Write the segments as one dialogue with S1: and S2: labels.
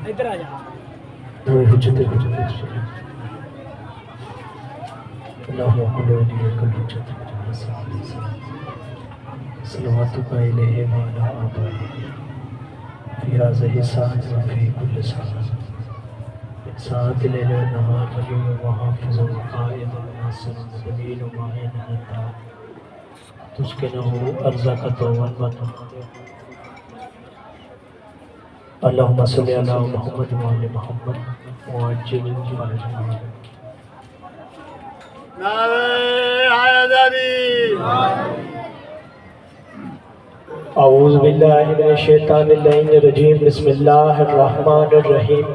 S1: ادھر آ جا
S2: صلواتك إليه وعلى آبائه في هذه الساعة وفي كل ساعة من ساعة الليل والنهار ولي وحافظ وقائد وناصر ودليل ومعين حتى تسكنه أرزاق طوبا وطهارا. اللهم صل على محمد وعلى محمد وعجل فرجهم. اعوذ باللہ من الشیطان اللعین الرجیم. بسم اللہ الرحمن الرحیم.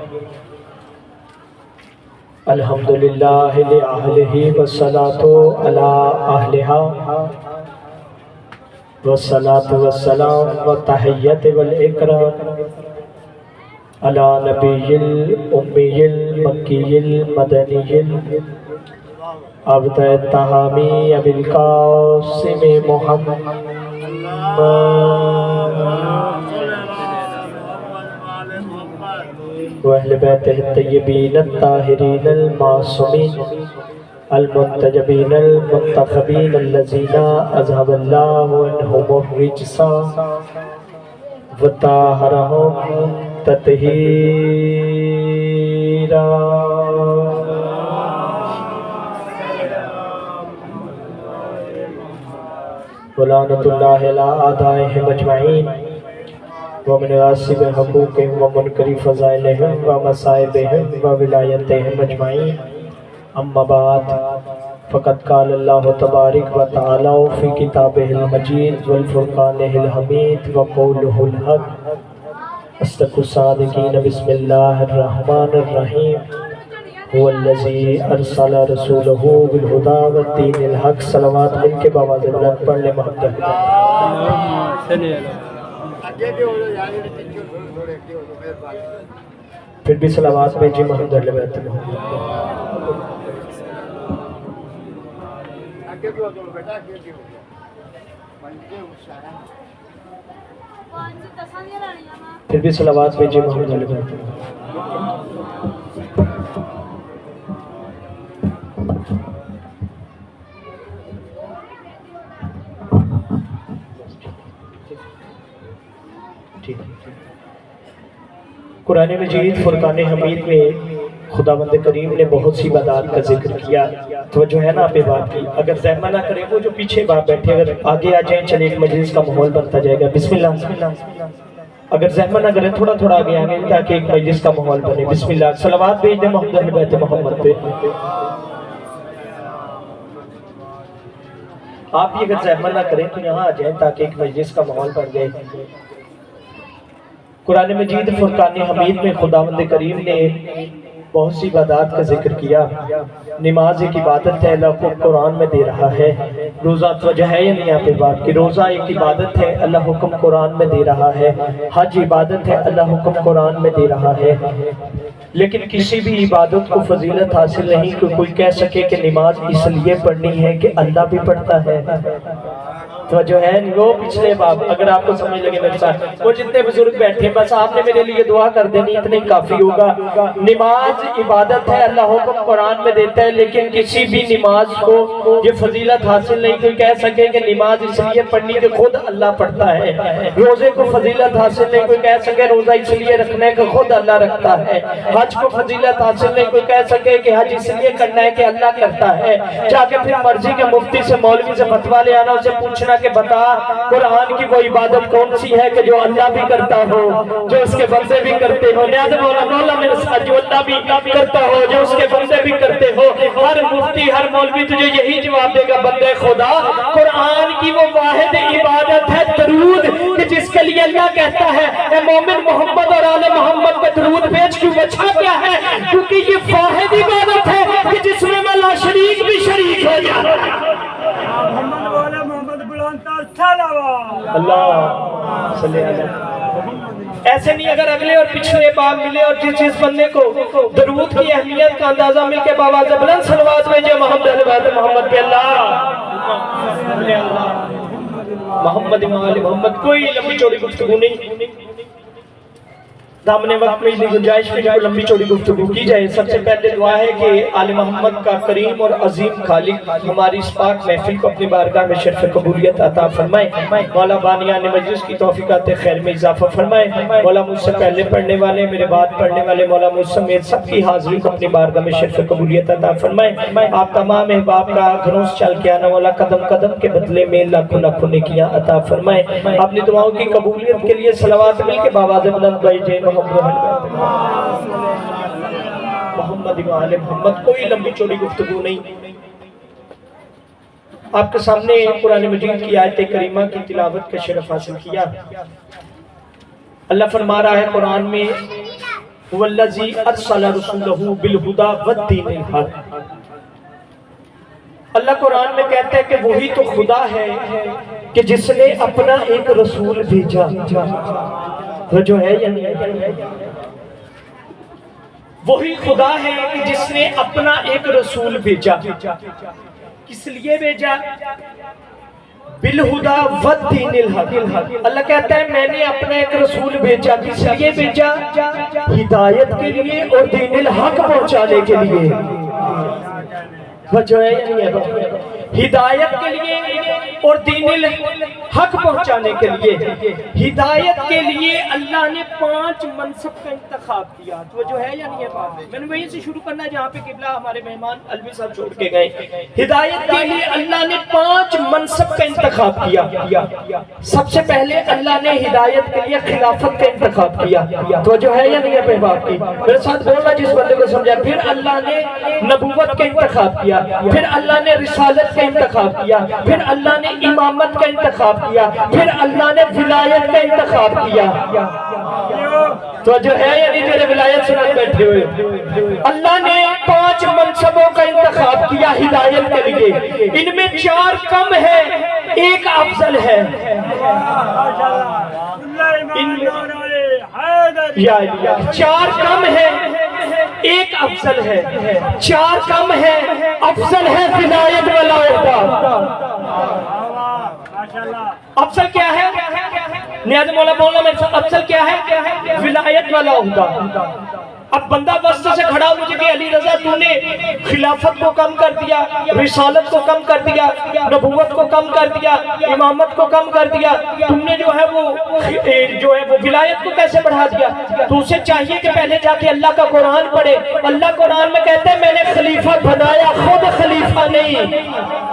S2: الحمدللہ لأہلہ والصلاة علی اہلہا والصلاة والسلام والتحیت والاکرام علی نبی الامی المکی المدنی عبد التہامی ابی القاسم محمد وأهل بيته الطيبين الطاهرين المعصومين المنتجبين المنتخبين الذين أذهب الله عنهم الرجس وطهرهم تطهيرا. ولعنة الله على أعدائهم أجمعين ومن غاصب حقوقهم ومنكر فضائلهم ومصائبهم وولایتهم أجمعين. أما بعد فقد قال الله تبارك وتعالى في كتابه المجيد والفرقانه الحميد وقوله الحق أصدق الصادقين. بسم الله الرحمن الرحيم. هو الذي أرسل رسوله بالهدى والدين الحق. صلوات مل کے باواز بلند پڑھ لے محمد. پھر بھی صلوات بھیجی محمد علیہ بیت محمد. پھر بھی صلوات بھیجی محمد علیہ بیت محمد. قرآن مجید فرقان حمید میں خداوند کریم نے بہت سی عبادات کا ذکر کیا. توجہ ہے نا آپ بات کی. اگر زحمت نہ کریں وہ جو پیچھے باپ بیٹھے اگر آگے آ جائیں چلے ایک مجلس کا ماحول بنتا جائے گا. بسم اللہ. اگر زحمت نہ کریں تھوڑا تھوڑا آگے آگے تاکہ ایک مجلس کا ماحول بنے. بسم اللہ. صلوات بھیج دیں محمد علیہ بیت محمد پہ. آپ بھی اگر زحمت نہ کریں تو یہاں آ جائیں تاکہ ایک مجلس کا ماحول بن جائے. قرآن مجید فرقان حمید میں خداوند کریم نے بہت سی عبادات کا ذکر کیا. نماز ایک عبادت ہے، اللہ کو قرآن میں دے رہا ہے. روزہ توجہ ہے یا نہیں آپ بات کی؟ روزہ ایک عبادت ہے، اللہ حکم قرآن میں دے رہا ہے. حج عبادت ہے، اللہ حکم قرآن میں دے رہا ہے. لیکن کسی بھی عبادت کو فضیلت حاصل نہیں کہ کوئی کہہ سکے کہ نماز اس لیے پڑھنی ہے کہ اللہ بھی پڑھتا ہے. تو جو ہے وہ پچھلے باب اگر آپ کو سمجھ لگے میرے ساتھ وہ جتنے بزرگ بیٹھے بس آپ نے میرے لیے دعا کر دینی اتنے کافی ہوگا. نماز عبادت ہے، اللہ حکم قرآن میں دیتا ہے. لیکن کسی بھی نماز کو یہ فضیلت حاصل نہیں کوئی کہہ سکے کہ نماز اس لیے پڑھنی کہ خود اللہ پڑھتا ہے. روزے کو فضیلت حاصل نہیں کوئی کہہ سکے روزہ اس لیے رکھنا ہے کہ خود اللہ رکھتا ہے. حج کو فضیلت حاصل نہیں کوئی کہہ سکے کہ حج اس لیے کرنا ہے کہ اللہ کرتا ہے. جا کے پھر مرضی کے مفتی سے مولوی سے فتویٰ لے آنا، اسے پوچھنا کہ بتا قرآن کی وہ عبادت کون سی ہے کہ جو اللہ بھی کرتا ہو، جو اس کے بندے بھی کرتے ہو. نیاز مولا میرے ساتھ جو اللہ بھی کرتا ہو، جو اس کے بندے بھی کرتے ہو. ہر مفتی ہر مولوی تجھے یہی جواب دے گا بندے خدا قرآن کی وہ واحد عبادت ہے درود کہ جس کے لیے اللہ کہتا ہے اے مومن محمد اور آل محمد پہ درود بھیج. کیوں بچا کیا ہے؟ کیونکہ یہ واحد عبادت ہے کہ جس میں لا شریک بھی شریک ہو جاتا ہے. اللہ صلی اللہ. ایسے نہیں اگر اگلے اور پچھلے باب ملے اور جس بندے کو درود کی اہمیت کا اندازہ مل کے باواز بلند صلوات بھیجے محمد علیہ محمد پہ. اللہ محمد محمد. کوئی لمبی چوڑی گفتگو نہیں. دامن وقت میں اتنی گنجائش میں جو لمبی چوڑی گفتگو کی جائے، سب سے پہلے دعا ہے کہ آل محمد کا کریم اور عظیم خالق ہماری اس پاک محفل کو اپنی بارگاہ میں شرف قبولیت عطا فرمائے، مولا بانیان مجلس کی توفیقات خیر میں اضافہ فرمائے، مولا مجھ سے پہلے پڑھنے والے، میرے بعد پڑھنے والے، مولا مجھ سمیت سب کی حاضری کو اپنی بارگاہ میں شرف قبولیت عطا فرمائے، آپ تمام احباب کا گھروں سے چل کے آنا والا قدم قدم کے بدلے میں لاکھوں لاکھوں نیکیاں عطا فرمائے، اپنی دعاؤں کی قبولیت کے لیے صلوات مل کے بآواز بلند بھائی جے محمد وآل محمد۔ کوئی لمبی چوڑی گفتگو نہیں، آپ کے سامنے قرآن مجید کی آیت کریمہ کی تلاوت کا شرف حاصل کیا۔ اللہ فرما رہا ہے قرآن میں وَالَّذِي أَرْسَلَ رُسُولَهُ بِالْهُدَى وَالدِّينِ الْحَقِّ۔ اللہ قرآن میں کہتا ہے کہ وہی تو خدا ہے کہ جس نے اپنا ایک رسول بھیجا، وہ جو ہے یا نہیں، وہی خدا ہے کہ جس نے اپنا ایک رسول بھیجا۔ کس لیے بھیجا؟ بالہدا والدین الحق۔ اللہ کہتا ہے میں نے اپنا ایک رسول بھیجا، کس لیے بھیجا؟ ہدایت کے لیے اور دین الحق پہنچانے کے لیے۔ وجہ ہے یا نہیں ہے؟ ہدایت کے لیے اور دین الحق پہنچانے کے لیے۔ ہدایت کے لیے اللہ نے 5 منصب کا انتخاب کیا، تو جو ہے یا نہیں ہے بات؟ میں نے وہیں سے شروع کرنا ہے جہاں پہ قبلہ ہمارے مہمان الوی صاحب چھوڑ کے گئے۔ ہدایت کے لیے اللہ نے 5 منصب کا انتخاب کیا۔ سب سے پہلے اللہ نے ہدایت کے لیے خلافت کا انتخاب کیا، تو جو ہے یا نہیں ہے بہباب کی؟ میرے ساتھ بولنا جس بندے کو سمجھا۔ پھر اللہ نے نبوت کا انتخاب کیا، پھر اللہ نے رسالت کا انتخاب کیا، پھر اللہ نے امامت کا انتخاب کیا، پھر اللہ نے ولایت کا انتخاب کیا۔ تو جو ہے یعنی میرے ولایت سنت بیٹھے ہوئے، اللہ نے 5 منصبوں کا انتخاب کیا ہدایت کے لیے۔ ان میں 4 کم ہے، ایک افضل ہے۔ یا 4 کم ہے، ایک افضل ہے۔ 4 کم ہے، افضل ہے ولایت والا عہدہ۔ افضل کیا ہے؟ نیاز مولا بولنا میرے ساتھ، افضل کیا ہے؟ ولایت والا عہدہ۔ اب بندہ وسط سے کھڑا مجھے کہ علی رضا تو نے خلافت کو کم کر دیا، رسالت کو کم کر دیا، نبوت کو کم کر دیا، امامت کو کم کر دیا، تم نے جو ہے وہ ولایت کو کیسے بڑھا دیا؟ تو اسے چاہیے کہ پہلے جا کے اللہ کا قرآن پڑھے۔ اللہ قرآن میں کہتے ہیں میں نے خلیفہ بنایا، خود خلیفہ نہیں،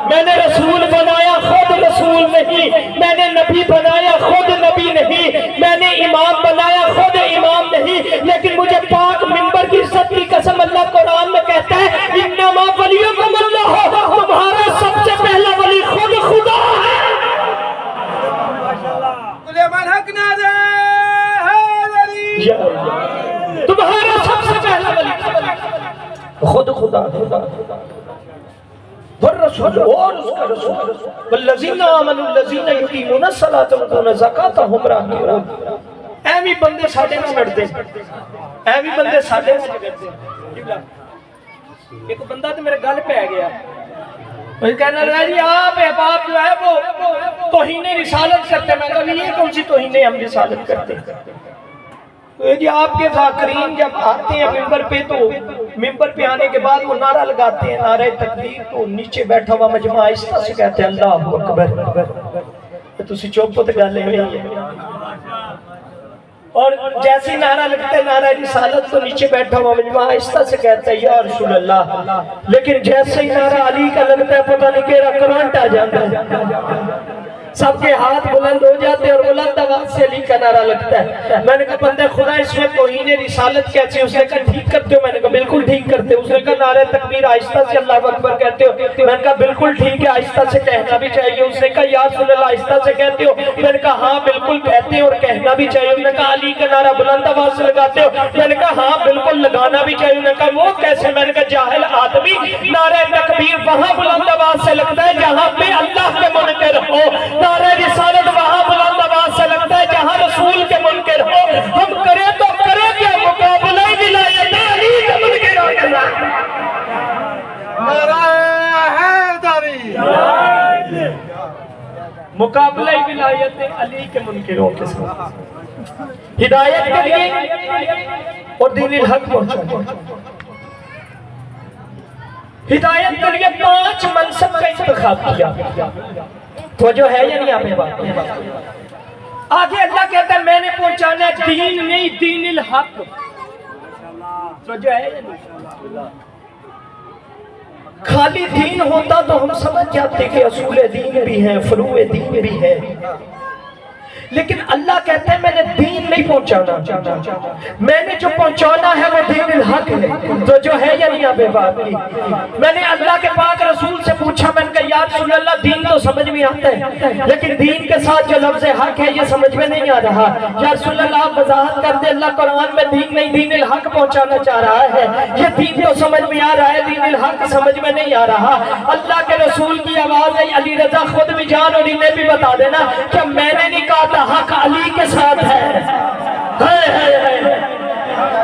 S2: میں نے رسول بنایا، خود رسول نہیں، میں نے نبی بنایا، خود نبی نہیں، میں نے امام بنایا، خود امام نہیں، لیکن مجھے پاک منبر کی عزت کی قسم اللہ قرآن میں کہتا ہے انما ولیکم اللہ، تمہارا سب سے پہلا ولی خود خدا ہے۔ تمہارا سب سے پہلا ولی خود خدا والرسول اور اس کا رسول والذین آمنوا الذین یقیمون الصلاۃ ویؤتون الزکاۃ وهم راکعون۔ ایویں بندے ساڈے نال لڑتے، ایویں بندے ساڈے نال لڑتے۔ ایک بندہ تو میرے گل پہ گیا، مجھے کہنے لگا جی آپ احباب جو ہے وہ توہین رسالت کرتے۔ میں کہا یہ کون سی توہین ہم رسالت کرتے؟ جی آپ کے ذاکرین جب آتے ہیں ممبر پہ تو ممبر پہ آنے کے بعد وہ نعرہ لگاتے ہیں، نعرہ تکبیر، تو نیچے بیٹھا ہوا مجمع آہستہ سے کہتے ہیں اللہ اکبر۔ تو چوپ تو گل ہے، اور جیسے نعرہ لگتا ہے نعرہ رسالت تو نیچے بیٹھا ہوا مجمع آہستہ سے کہتا ہے یا رسول اللہ، لیکن جیسے ہی نعرہ علی کا لگتا ہے پتہ نہیں کیڑا کرنٹ آ جاتا ہے، سب کے ہاتھ بلند ہو جاتے ہیں اور بلند آواز سے علی کا نعرہ لگتا ہے۔ میں نے کہا بندے خدا اس میں توہین رسالت کیسے؟ اس نے کہا ٹھیک کرتے ہو؟ میں نے کہا بالکل ٹھیک کرتے ہو۔ اس نے کہا نعرہ تکبیر آہستہ سے اللہ اکبر کہتے ہو؟ میں نے کہا بالکل ٹھیک ہے، آہستہ سے کہنا بھی چاہیے۔ اس نے کہا یا رسول اللہ آہستہ سے کہتے ہو؟ میں نے کہا ہاں بالکل کہتے ہیں اور کہنا بھی چاہیے۔ اس نے کہا علی کا نعرہ بلند آواز سے لگاتے ہو؟ میں نے کہا ہاں بالکل لگانا بھی چاہیے۔ میں نے کہا وہ کیسے؟ میں نے کہا جاہل آدمی، نعرہ تکبیر وہاں بلند آواز سے لگتا ہے جہاں پہ اللہ کے منکر ہو، نعرہ رسالت وہاں بلند آواز سے لگتا ہے جہاں رسول کے منکر ہو۔ ہم کریں تو کریں کیا؟ مقابلہ ولایت علی کے منکر ہو جائے۔ مقابلہ ولایت علی کے منکروں کے ساتھ۔ ہدایت کے لیے اور دین الحق پہنچانے، ہدایت کے لیے 5 منصب کا انتخاب کیا۔ توجہ ہے یا نہیں آپ نے بات؟ آگے اللہ کہتا ہے میں نے پہنچانا دین نہیں، دین الحق۔ توجہ ہے یا نہیں؟ خالی دین ہوتا تو ہم سمجھ جاتے کہ اصول دین بھی ہیں، فروع دین بھی ہیں، لیکن اللہ کہتا ہے میں نے دین نہیں پہنچانا، میں نے جو پہنچانا ہے وہ دین الحق ہے۔ تو جو ہے یا نہیں آپ بات کی؟ میں نے اللہ کے پاک رسول سے پوچھا، میں نے کہا یا رسول اللہ دین تو سمجھ میں آتا ہے لیکن دین کے ساتھ جو لفظ حق ہے یہ سمجھ میں نہیں آ رہا، یا رسول اللہ آپ وضاحت کر دیں، اللہ قرآن میں دین نہیں دین الحق پہنچانا چاہ رہا ہے، یہ دین تو سمجھ میں آ رہا ہے، دین الحق سمجھ میں نہیں آ رہا۔ اللہ کے رسول کی آواز ہے، علی رضا خود بھی جان اور انہیں بھی بتا دینا کہ میں نے نہیں کہا تھا حق علی کے ساتھ ہے،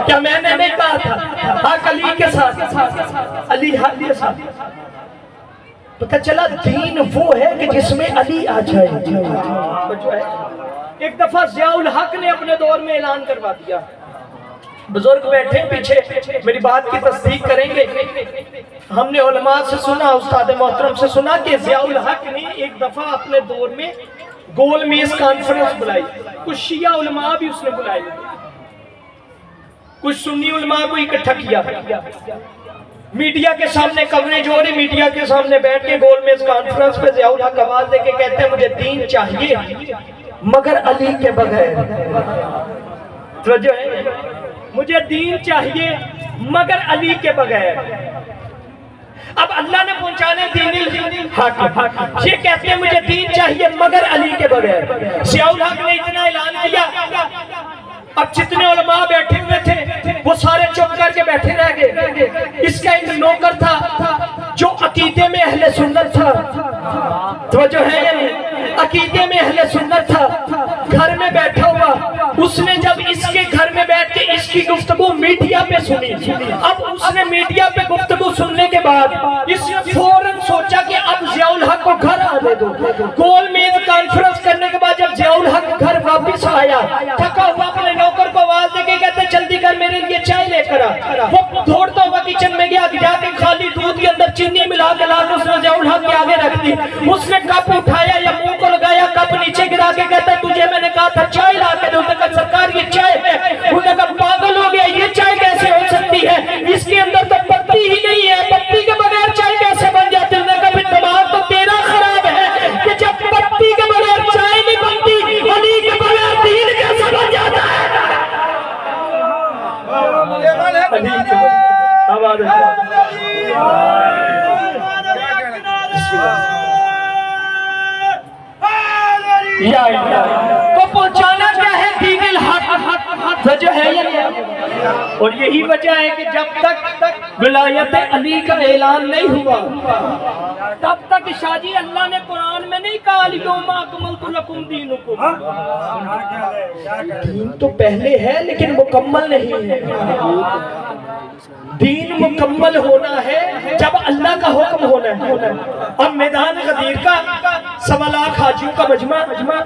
S2: کیا میں نے نہیں کہا تھا حق علی کے ساتھ، علی حق کے ساتھ؟ پتہ چلا دین وہ ہے کہ جس میں علی آ جائے۔ ایک دفعہ ضیاء الحق نے اپنے دور میں اعلان کروا دیا، بزرگ بیٹھے پیچھے میری بات کی تصدیق کریں گے، ہم نے علماء سے سنا، استاد محترم سے سنا کہ ضیاء الحق نے ایک دفعہ اپنے دور میں گول میز کانفرنس بلائی، کچھ شیعہ علماء بھی اس نے بلائے، کچھ سنی علماء کو اکٹھا کیا، میڈیا کے سامنے کوریج ہو رہی، میڈیا کے سامنے بیٹھ کے گول میز کانفرنس پہ ضیاء الحق آواز دے کے کہتے ہیں مجھے دین چاہیے مگر علی کے بغیر۔ توجہ ہے، مجھے دین چاہیے مگر علی کے بغیر۔ اب اللہ نے پہنچانے دین الحق، یہ کہتے ہیں مجھے دین چاہیے مگر علی کے بغیر۔ ضیاء الحق نے اتنا اعلان کیا، اب جتنے علماء بیٹھے ہوئے تھے وہ سارے چپ کر کے بیٹھے رہ گئے۔ اس کا ایک نوکر تھا جو عقیدے میں اہل سنت تھا، توجہ ہے یا نہیں، عقیدے میں اہل سنت تھا، گھر میں بیٹھا ہوا، اس نے جب اس کے گھر میں بیٹھ کے اس کی گفتگو میڈیا پہ سنی، اب اس نے میڈیا پہ گفتگو سننے کے بعد اس نے فوراً سوچا کہ اب ضیاء الحق کو گھر آنے دو۔ گول میز کانفرنس کرنے کے بعد جب ضیاء الحق گھر واپس آیا، تھکا ہوا اپنے نوکر کو آواز دے کے کہتے جلدی کر میرے لیے چائے لے کر آ۔ وہ دوڑتا ہوا کچن میں گیا، جا کے خالی دودھ کے اندر چینی ملا کے لا کے اس نے ضیاء الحق کے آگے رکھ دی۔ اس نے کپ اٹھایا یا منہ کو لگایا، کپ نیچے گرا کے کہتا ہے تجھے میں نے کہا تھا چائے لا کے دو۔ کہا سرکار یہ چائے ہے۔ انہوں نے کہا پاگل ہو گیا، یہ چائے کیسے ہو سکتی ہے، اس کے اندر تو پتی ہی نہیں ہے، پتی کے بغیر چائے کیسے بن جاتی؟ انہوں نے کہا پھر دماغ تو تیرا خراب ہے کہ جب پتی کے بغیر چائے نہیں بنتی، علی کے بغیر دین کیسے بن جاتا ہے؟ علی کے بغیر آواز یا تو پہنچانا کیا ہے دین الحق، وجہ ہے یا نہیں؟ اور یہی وجہ ہے کہ جب تک ولایت علی کا اعلان نہیں ہوا تب تک شاہ جی اللہ نے قرآن میں نہیں کہا الیوم اکملت لکم دینکم۔ دین تو پہلے ہے لیکن مکمل نہیں ہے۔ دین مکمل ہونا ہے جب اللہ کا حکم ہونا ہے۔ اب میدان غدیر کا 1.25 لاکھ حاجیوں کا مجمع،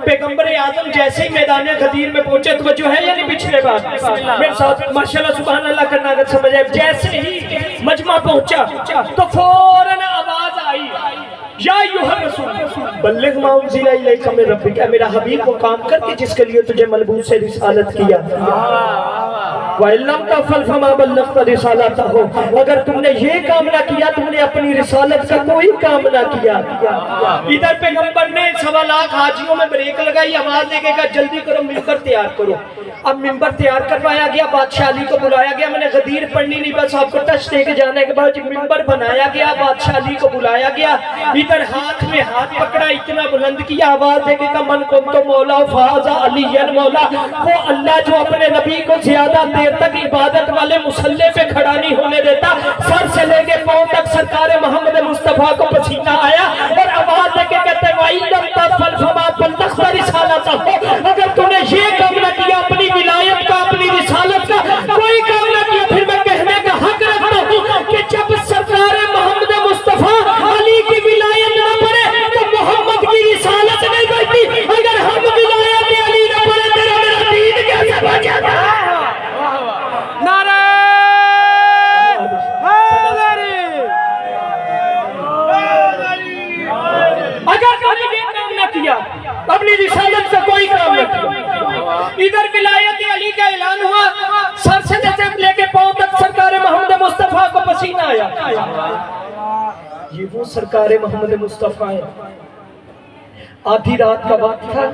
S2: پیغمبر اعظم جیسے ہی میدان غدیر میں پہنچے، توجہ ہے یعنی پچھلے بات میرے ساتھ ماشاءاللہ سبحان اللہ کرنا اگر سمجھ آئے، جیسے ہی مجمع پہنچا تو فوراً آواز آئی یا ایھا الرسول بلغ ما انزل الیک من ربک، میرا حبیب وہ کام کر کے جس کے لیے تجھے ملبوس سے رسالت کیا۔ وَإِن لَّمْ تَفْعَلْ فَمَا بَلَّغْتَ رِسَالَتَهُ، اگر تم نے یہ کام نہ کیا تم نے اپنی رسالت کا کوئی کام نہ کیا۔ ادھر پیغمبر نے 1.25 لاکھ حاجیوں میں بریک لگائی، آواز دے کے کہا جلدی کرو ممبر تیار کرو۔ اب ممبر تیار کروایا گیا، بادشاہ علی کو بلایا گیا، میں نے غدیر پڑھنی نہیں بس آپ کو ٹچ دے کے جانے کے بعد ممبر بنایا گیا، بادشاہ علی کو بلایا گیا، ادھر ہاتھ میں ہاتھ پکڑا، اتنا بلند کیا، آواز دے کے کہا من کنت مولا فہذا علی مولا، وہ اللہ جو اپنے نبی کو زیادہ دیر تک عبادت والے مسلح پہ کھڑا نہیں ہونے دیتا، سر سے لے کے پاؤں تک سرکار محمد مصطفیٰ کو پسینہ آیا، اور آواز دے کے کہتے ہیں وَإِن لَّمْ تَفْعَلْ فَمَا بَلَّغْتَ رِسَالَتَهُ، اگر تو نے یہ کام نہ کیا اپنی ولایت کا اپنی رسالت کا کوئی کام نہ کیا، پھر میں کہنے کا حق رکھتا ہوں کہ جب سرکار محمد مصطفیٰ علی کی ولایت نہ پڑے تو محمد کی رسالت نہیں بنتی، اگر ہم ولایت علی نہ پڑے تیرا میرا دین کیسے بن سرکار محمد مصطفیٰ آدھی رات کا وقت تھا،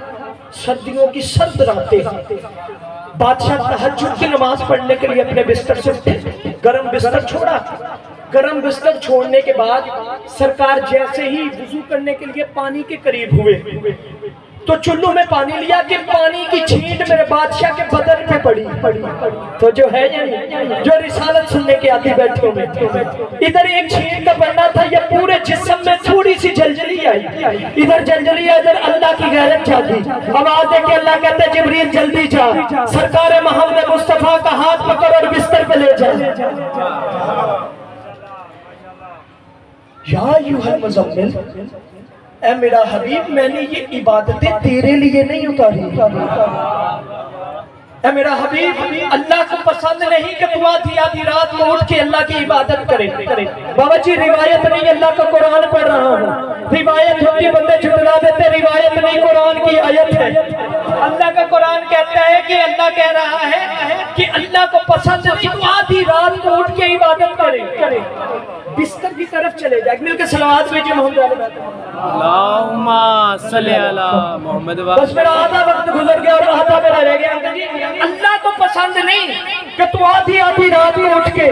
S2: سردیوں کی سرد راتیں، بادشاہ تہجد کی نماز پڑھنے کے لیے اپنے بستر سے اٹھے، گرم بستر چھوڑا۔ گرم بستر چھوڑنے کے بعد سرکار جیسے ہی وضو کرنے کے لیے پانی کے قریب ہوئے تو چلو میں پانی لیا کہ پانی کی چھینٹ میرے بادشاہ کے بدن پہ پڑی۔ تو جو ہے یعنی جو رسالت سننے کے آتی بیٹھے ہوئے، ادھر ایک چھینٹ کا پڑنا تھا، یہ پورے جسم میں تھوڑی سی جلجلی آئی، ادھر جلجلی آئی، ادھر اللہ کی غیرت جاگی۔ آواز دے کے اللہ کہتے ہیں جبریل جلدی جا، سرکار محمد مصطفیٰ کا ہاتھ پکڑ اور بستر پہ لے جا۔ یا ایھا المزمل، اے میرا حبیب، میں نے یہ عبادتیں تیرے لیے نہیں اتاری۔ اے میرا حبیب، اللہ کو پسند نہیں کہ تو آدھی رات کو اٹھ کے اللہ کی عبادت کرے۔ بابا جی روایت نہیں، اللہ کا قرآن پڑھ رہا ہوں، روایت ہوتی بندے جھٹلا دیتے، روایت نہیں قرآن کی آیت ہے۔ اللہ کا قرآن کہتا ہے کہ اللہ کہہ رہا ہے کہ اللہ کو پسند نہیں تو آدھی رات کو اٹھ کے عبادت کرے، بستر کی طرف چلے جائے۔ مل کے صلوات بھیجئے محمد علیہ
S1: اللہم صلی علی محمد۔
S2: بس میرا آدھا وقت گزر گیا اور آدھا میرا رہ گیا۔ اللہ کو پسند نہیں کہ تو آدھی رات کو اٹھ کے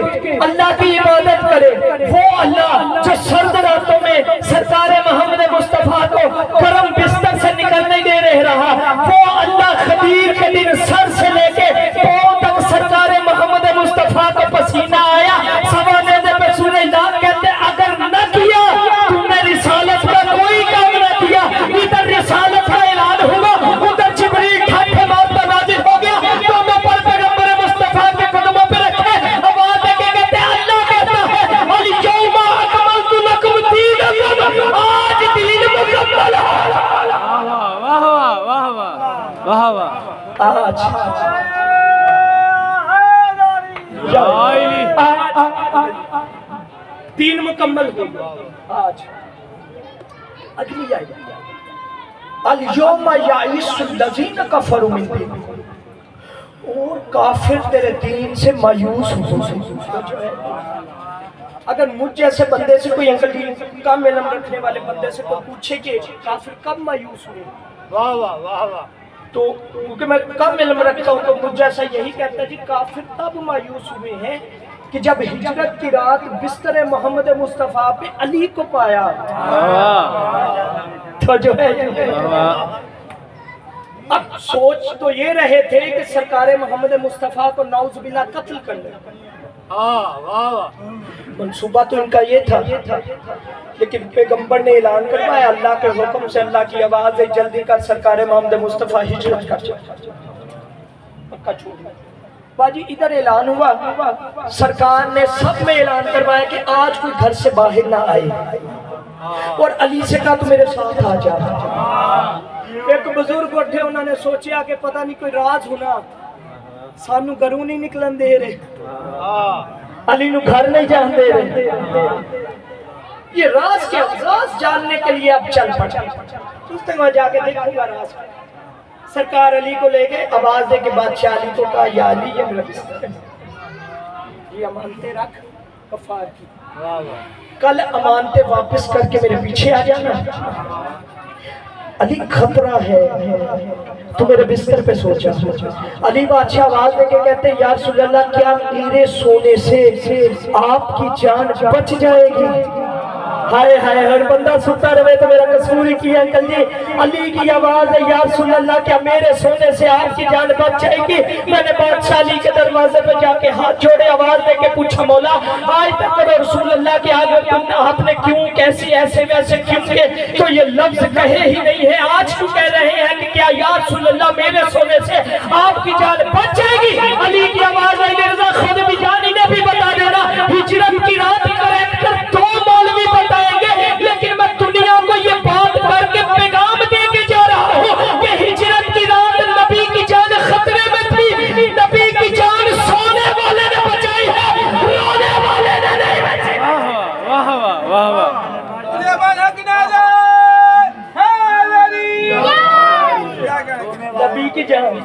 S2: اللہ کی عبادت کرے۔ وہ اللہ جو سرد راتوں میں سرکار محمد مصطفیٰ کو گرم بستر سے نکلنے دے رہ رہا، وہ اللہ خدیر کے دن سر سے لے کے پاؤں تک سرکار محمد مصطفیٰ کو پسینہ آیا، سوانے دے پہ سورہ لاغ کہتے اگر نہ کیا تم نے رسالت کا کوئی کام نہ کیا۔ ادھر رسالت کا اعلان ہوا، ادھر جبریل ٹھاٹھے مارتا نازل ہو گیا، دونوں پر پیغمبر مصطفیٰ کے قدموں پہ رکھے، آواز دے کے کہتے اللہ کہتا ہے الیوم اکملت لکم دینکم، آج دین مکمل ہے۔
S1: واہ واہ واہ واہ واہ واہ،
S2: آج دین مکمل ہو گیا۔ آج اگلی آئی الیوم یئس الذین کفروا من دینکم، اور کافر تیرے دین سے مایوس ہو گئے۔ اگر مجھ جیسے بندے سے کوئی انکل کم علم رکھنے والے بندے سے کوئی پوچھے کہ کافر کب مایوس ہوئے،
S1: واہ واہ واہ واہ،
S2: تو کیونکہ میں کم علم رکھتا ہوں تو مجھ جیسا یہی کہتا ہے جی کافر تب مایوس ہوئے ہیں کہ جب ہجرت کی رات بستر محمد مصطفیٰ پہ علی کو پایا۔ تو جو ہے اب سوچ تو یہ رہے تھے کہ سرکار محمد مصطفیٰ کو نعوذ باللہ قتل کر لیں، منصوبہ تو ان کا یہ تھا، لیکن پیغمبر نے اعلان کروایا اللہ کے حکم سے، اللہ کی آواز ہے جلدی کر سرکار محمد مصطفیٰ ہجرت کر مکہ چھوڑ۔ باجی ادھر اعلان ہوا، سرکار نے سب میں اعلان کروایا کہ آج کوئی گھر سے باہر نہ آئے، اور علی سے کہا تو میرے ساتھ آ جا۔ ایک بزرگ اٹھے، انہوں نے سوچیا کہ پتہ نہیں کوئی راز ہونا، سانو گھروں نہیں نکلن دے رہے، علی نو گھر نہیں جان دے رہے، یہ راز کیا؟ راز جاننے کے لیے اب چل پڑا، اس تک وہاں جا کے دیکھوں گا راز۔ سرکار علی کو لے گئے، آواز دے کے بادشاہ علی کو کہا یا علی یہ میرا بستر ہے، یہ امانتیں رکھ کفار کی، کل امانتیں واپس کر کے میرے پیچھے آ جانا۔ علی خطرہ ہے تو میرے بستر پہ سوچا۔ علی بادشاہ آواز دے کے کہتے ہیں یا رسول اللہ کیا میرے سونے سے آپ کی جان بچ جائے گی؟ ہائے ہائے، ہر بندہ ستا رہے تو میرا قصور ہی کیا انکل جی۔ علی کی آواز ہے یا رسول اللہ کیا میرے سونے سے آپ کی جان بچ جائے گی؟ میں نے بادشاہ علی کے دروازے پہ جا کے ہاتھ جوڑے، آواز دے کے پوچھا مولا آج تک کرو رسول اللہ کے آگے تم نے آپ نے کیوں کیسی ایسے ویسے کیوں کے تو یہ لفظ کہے ہی نہیں ہے، آج کیوں کہہ رہے ہیں کہ کیا یا رسول اللہ میرے سونے سے آپ کی جان بچ جائے گی؟ علی کی آواز ہے مرزا خود بھی جانی نے بھی بتا دینا، ہجرت کی رات کریکٹر دو مولوی بتائیں گے، لیکن میں دنیا کو یہ بات کر کے پیغام دے کے جا رہا ہوں کہ ہجرت کی رات نبی کی جان خطرے میں تھی، نبی کی جان سونے والے نے بچائی ہے، رونے والے نے نہیں بچائی۔
S1: واہ واہ واہ واہ،
S2: نبی کی جان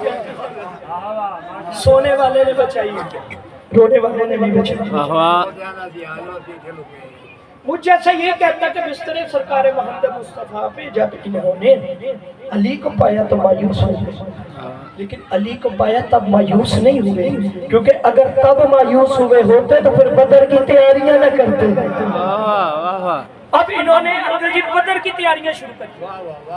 S2: سونے والے نے بچائی ہے، رونے والے نے نہیں بچائی۔ مجھ جیسا یہ کہتا کہ بستر سرکار محمد مصطفیٰ پہ جب انہوں نے علی کو پایا تو مایوس ہو گئے، لیکن علی کو پایا تب مایوس نہیں ہوئے، کیونکہ اگر تب مایوس ہوئے ہوتے تو پھر بدر کی تیاریاں نہ کرتے۔ اب انہوں نے انگریزی بدر کی تیاریاں شروع کر دی،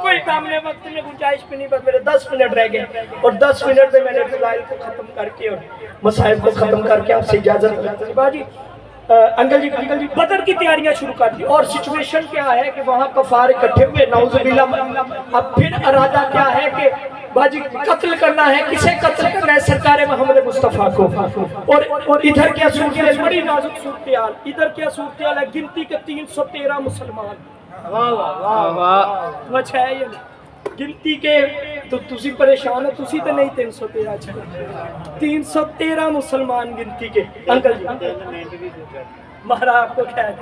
S2: کوئی کام نے وقت میں گنجائش پہ نہیں، بس میرے 10 منٹ رہ گئے، اور 10 منٹ میں نے فضائل کو ختم کر کے اور مصائب کو ختم کر کے آپ سے اجازت باجی انکل جی بدر کی تیاریاں شروع کر دی، اور سچویشن کیا ہے کہ وہاں کفار اکٹھے ہوئے، نعوذ باللہ۔ اب پھر ارادہ کیا ہے کہ باجی قتل کرنا ہے، کسے قتل کرنا ہے؟ سرکار محمد مصطفیٰ کو۔ اور ادھر کیا صورتحال، بڑی نازک صورتحال، ادھر کیا صورتحال ہے، گنتی کے 313 مسلمان، وجہ ہے یہ گنتی کے، تو تسی پریشان ہو، تسی تو نہیں 313 مسلمان گنتی کے۔ انکل جی مہارا آپ کو خیر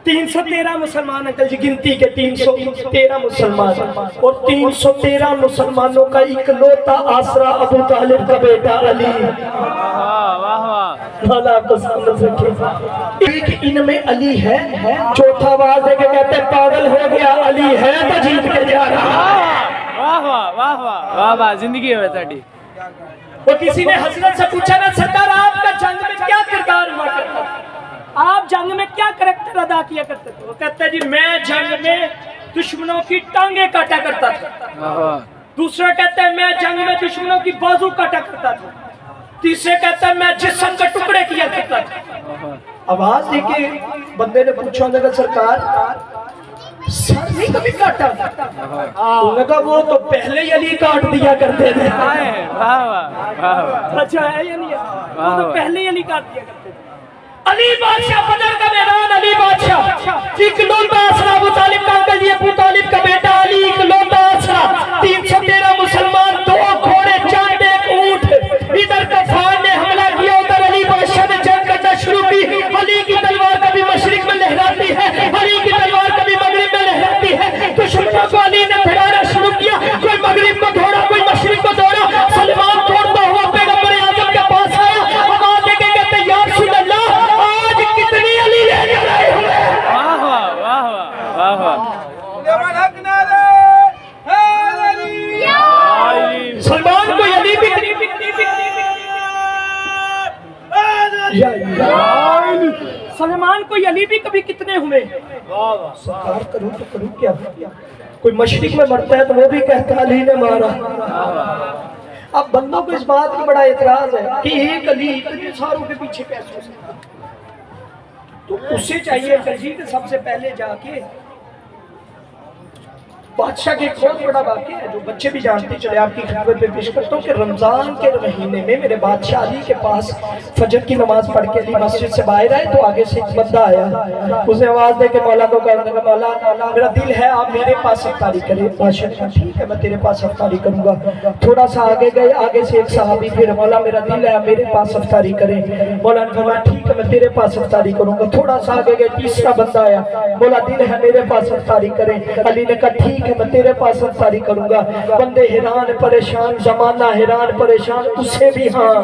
S2: 313 مسلمان انکل جی گنتی کے 313 مسلمان، اور 313 مسلمانوں کا اکلوتا آسرا ابو طالب کا بیٹا علی۔ بھلا آپ کو سمجھ سکے ایک ان میں علی ہے، چوتھا آواز دے کے کہتے پاگل ہو گیا، علی ہے تو جیت کے جا رہا۔
S1: واہ واہ واہ واہ واہ واہ، زندگی ہے ساڈی۔
S2: اور کسی نے حضرت سے پوچھا نا سرکار آپ کا جنگ میں کیا کردار ہوا کرتا تھا، آپ جنگ میں کیا کریکٹر ادا کیا کرتے تھے؟ وہ کہتا ہے جی میں جنگ میں دشمنوں کی ٹانگیں کاٹا کرتا تھا، دوسرا کہتا ہے میں جنگ میں دشمنوں کی بازو کاٹا کرتا تھا، تیسرے کہتا ہے میں جسم کے ٹکڑے کیا کرتا تھا۔ آواز دے کے بندے نے پوچھا کہ سرکار سر نہیں کبھی کاٹا؟ انہوں نے کہا وہ تو پہلے ہی علی کاٹ دیا کرتے تھے۔ اچھا ہے یا نہیں ہے؟ وہ تو پہلے ہی علی کاٹ دیا کرتے تھے۔ علی بادشاہ بدر کا میدان، علی بادشاہ اکلوتا آسرا ابو طالب کا، انکل جی ابو طالب کا بیٹا علی اکلوتا آسرا، 313 مسلمان، 2 گھوڑے، 4 ایک اونٹ، ادھر کفار نے حملہ کیا، ادھر علی بادشاہ نے جنگ کرنا شروع کی۔ علی کی تلوار کبھی مشرق میں لہراتی ہے، علی کی تلوار کبھی مغرب میں لہراتی ہے، دشمنوں کو علی نے دھڑانا شروع کیا، کوئی مغرب کو دھوڑا، کوئی مشرق کو دھوڑا۔ سلمان دوڑتا ہوا پیغمبر اعظم کے پاس آیا، آواز دے کے کہتے یا رسول اللہ آج کتنی علی لے کر آئے ہوئے؟
S1: واہ واہ واہ واہ واہ واہ۔
S2: سلمان کو علی بھی سلمان کو علی بھی کبھی کتنے ہوئے؟ سرکار کروں تو کروں کیا؟ کوئی مشرق میں مرتا ہے تو وہ بھی کہتا علی نے مارا۔ اب بندوں کو اس بات کی بڑا اعتراض ہے کہ ایک علی اتنے ساروں کے پیچھے کیسے ہو سکتا، تو اسے چاہیے کہ سب سے پہلے جا کے بادشاہ کے ایک بہت بڑا واقعہ ہے جو بچے بھی جانتے چلے، آپ کی خدمت میں پیش کرتا ہوں کہ رمضان کے مہینے میں میرے بادشاہ علی کے پاس فجر کی نماز پڑھ کے علی مسجد سے باہر آئے تو آگے سے ایک بندہ آیا، اس نے آواز دے کے مولا کو کہا مولا میرا دل ہے آپ میرے پاس افطاری کریں۔ بادشاہ کہا ٹھیک ہے میں تیرے پاس افطاری کروں گا۔ تھوڑا سا آگے گئے، آگے سے ایک صحابی پھر مولا میرا دل ہے آپ میرے پاس افطاری کریں۔ مولا نے کہا ٹھیک ہے میں تیرے پاس افطاری کروں گا۔ تھوڑا سا آگے گئے، تیسرا بندہ آیا، مولا دل ہے میرے پاس افطاری کریں۔ علی نے کہا ٹھیک ہے میں تیرے پاس افطاری کروں گا۔ بندے حیران پریشان، زمانہ حیران پریشان، اسے بھی ہاں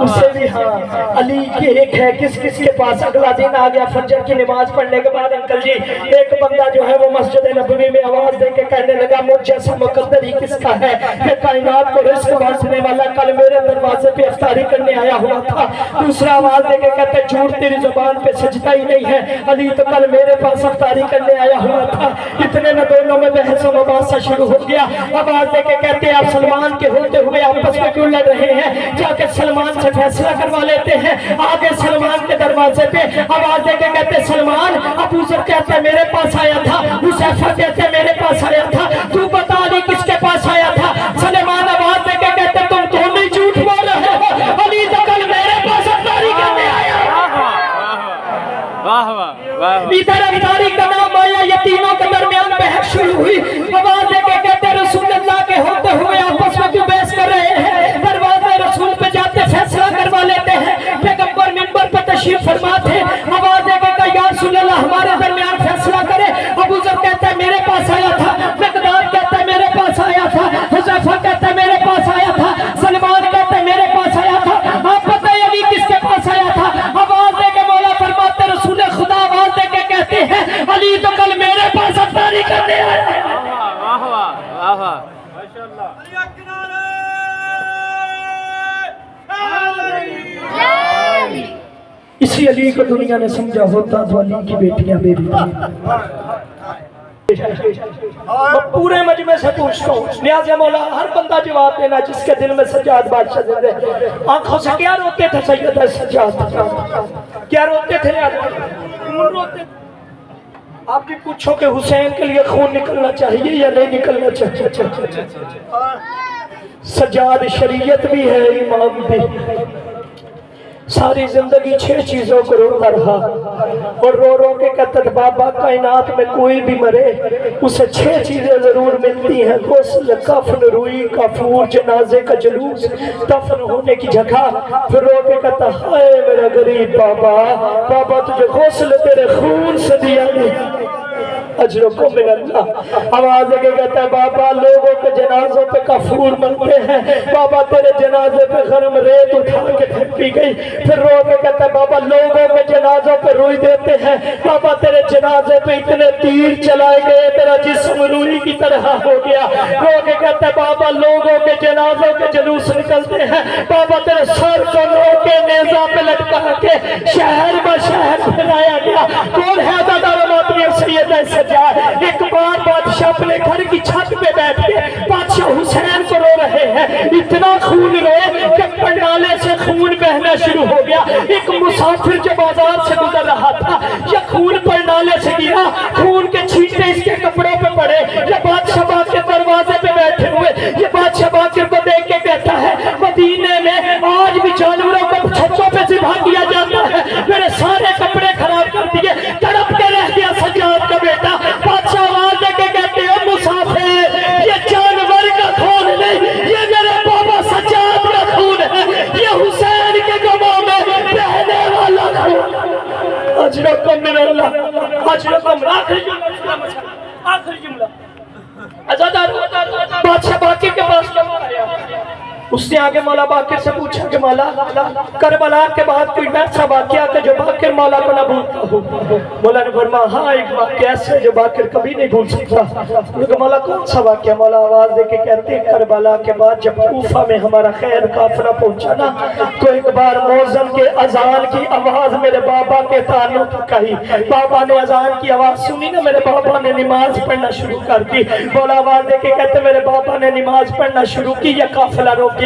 S2: اسے بھی ہاں۔ علی کی ایک ہے کس کس کے پاس؟ اگلا دن آ گیا، فجر کی نماز پڑھنے کے بعد انکل جی ایک بندہ جو ہے وہ مسجد نبوی میں آواز دے کے کہنے لگا مجھ جیسا مقدر ہی کس کا ہے کہ کائنات کو رزق بانٹنے والا کل میرے دروازے پہ افطاری کرنے آیا ہوا تھا۔ دوسرا آواز دے کے کہتے جھوٹ تیری زبان پہ سجدہ ہی نہیں ہے، علی تو کل میرے پاس افطاری کرنے آیا ہوا تھا۔ اتنے میں دونوں میں بحث و مباحثہ شروع ہو گیا۔ آواز دے کے کہتے آپ سلمان کے ہوتے ہوئے آپس میں کیوں لڑ رہے ہیں؟ جا کے سلمان سے فیصلہ کروا لیتے ہیں۔ آگے سلمان کے دروازے پہ آواز دے کے کہتے سلمان، ابو ذر کہتے میرے پاس آیا تھا، حذیفہ کہتے میرے پاس آیا تھا، تو بتا علی کس کے پاس آیا تھا؟ سلمان آواز دے کے کہتے تم دونوں ہی جھوٹ بول رہے ہو، علی تو کل میرے پاس افطاری کرنے آیا۔
S1: واہ واہ واہ۔
S2: ادھر افطاری کا نام آیا، یہ تینوں کے درمیان بحث شروع ہوئی۔ آواز دے کے کہتے رسول اللہ کے ہوتے ہوئے آپس میں کیوں بحث کر رہے ہیں؟ دروازے رسول پہ جاتے فیصلہ کروا لیتے ہیں۔ پیغمبر منبر پہ تشریف فرما تھے، آواز دے کے کہا یا رسول اللہ ہمارے درمیان فیصلہ کرے۔ ابو ذر کہتا ہے میرے پاس آیا تھا، مقداد کہتا ہے میرے پاس آیا تھا، حذیفہ کہتا ہے میرے پاس آیا تھا۔ اسی علی کو دنیا نے سمجھا ہوتا تو علی کی بیٹیاں میری تھی۔ میں پورے مجمع سے پوچھتا ہوں نیاز مولا ہر بندہ جواب دینا جس کے دل میں سجاد بادشاہ زندہ ہے۔ آنکھوں سے کیا روتے تھے سیدہ سجاد؟ کیا روتے تھے؟ روتے تھے۔ آپ بھی پوچھو کہ حسین کے لیے خون نکلنا چاہیے یا نہیں نکلنا چاہیے؟ سجاد شریعت بھی ہے، امام بھی۔ ساری زندگی 6 چیزوں کو روتا رہا اور رو رو کے کہتا تھا بابا کائنات میں کوئی بھی مرے اسے 6 چیزیں ضرور ملتی ہیں، غسل، کفن، روئی، کافور، جنازے کا جلوس، دفن ہونے کی جگہ۔ پھر رو کے کہتا ہائے میرا غریب بابا، بابا تجھے غسل تیرے خون سے دیا نہیں، اجرکم من اللہ۔ آواز کے کہتا ہے بابا لوگوں کے جنازوں پہ کافور ملتے ہیں، بابا تیرے جنازے پہ گرم ریت اٹھا کے پھینکی گئی۔ پھر رو کے کہتا ہے بابا لوگوں کے جنازوں پہ روئی دیتے ہیں، بابا تیرے جنازے پہ اتنے تیر چلائے گئے تیرا جسم روئی کی طرح ہو گیا۔ رو کے کہتا ہے بابا لوگوں کے جنازوں کے جلوس نکلتے ہیں، بابا تیرے سر کو رو کے نیزہ پہ لٹکا کے شہر با شہر پھیلایا گیا۔ کون ہے دادا رماتمی سیدہ سجاد؟ ایک بار بادشاہ اپنے گھر کی چھت پہ بیٹھ کے بادشاہ حسین کو رو رہے ہیں، اتنا خون روئے کہ پنڈالے سے خون بہنا شروع ہو گیا۔ ایک مسافر جو بازار سے گزر رہا تھا، یہ خون پنڈالے سے گرا، خون کے چھینٹے اس کے کپڑوں پہ پڑے۔ یہ بادشاہ باقر دروازے پہ بیٹھے ہوئے، یہ بادشاہ باقر کو دیکھ کے کہتا ہے مدینے میں آج بھی جانوروں کو چھتوں پہ ذبح کیا جاتا ہے، میرے سارے کپڑے خراب کر دیے، تڑپ کے رہ گیا سجاد کا بیٹا۔ بادشاہ آواز دے کے کہتے ہیں مسافر یہ جانور کا خون نہیں، یہ میرے بابا سجاد کا خون ہے، یہ حسین کے گموں میں بہنے والا خون۔ اجرکم من اللہ، اجرکم۔ آخری جملہ بادشاہ باقر کے پاس آیا، اس نے آگے مولا باقر سے پوچھا کہ مولا کربلا کے بعد کوئی ایسا واقعہ کہ جو باقر مولا کو نہ بھولتا ہو؟ مولا نے فرمایا ہاں ایک واقعہ ایسا جو باقر کبھی نہیں بھول سکتا۔ لیکن مولا کون سا واقعہ؟ مولا آواز دے کے کہتے ہیں کربلا کے بعد جب کوفہ میں ہمارا خیر قافلہ پہنچا نا تو ایک بار موذن کے اذان کی آواز میرے بابا کے کانوں تک آئی۔ بابا نے اذان کی آواز سنی نا، میرے بابا نے نماز پڑھنا شروع کر دی۔ مولا آواز دے کے کہتے میرے بابا نے نماز پڑھنا شروع کی، یہ قافلہ رک گیا۔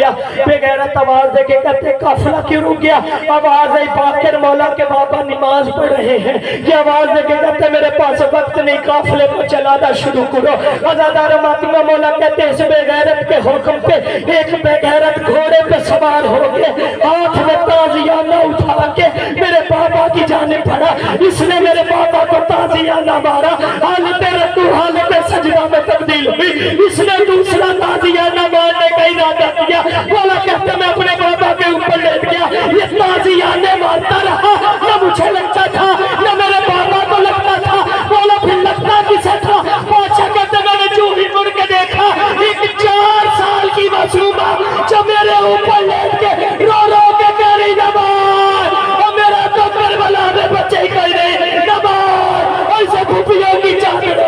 S2: بے غیرت آواز دے کے کہتے قافلہ کیوں رک گیا؟ آواز آئی باقر مولا کے بابا نماز پڑھ رہے ہیں۔ یہ آواز دے کے کہتے میرے پاس وقت نہیں، قافلے کو چلانا شروع کرو۔ عزادار ماتمہ مولا کہتے اس بے غیرت کے حکم پہ ایک بے غیرت گھوڑے پہ سوار ہو گئے، ہاتھ میں تازیانہ اٹھا کے میرے بابا کی جانب پڑھا۔ اس نے میرے بابا کو تازیانہ مارا، حالت رکوع حالت سجدہ میں تبدیل ہوئی۔ اس نے دوسرا تازیانہ مارنے کا ارادہ کیا، مولا کہتے میں اپنے بابا کے اوپر لیٹ گیا، یہ تازیانے مارتا رہا، نہ مجھے لگتا تھا نہ میرے بابا کو لگتا تھا۔ مولا پھر لگتا کسے تھا؟ بادشاہ کہتے میں نے جو ہی مڑ کے دیکھا ایک 4 سال کی معصومہ جو میرے اوپر لیٹ کے رو رو کے کہہ رہی نماز، اور میرا تو کربلا میں بچے ہی کوئی نہیں، نماز ایسے بھوپیوں کی چادر۔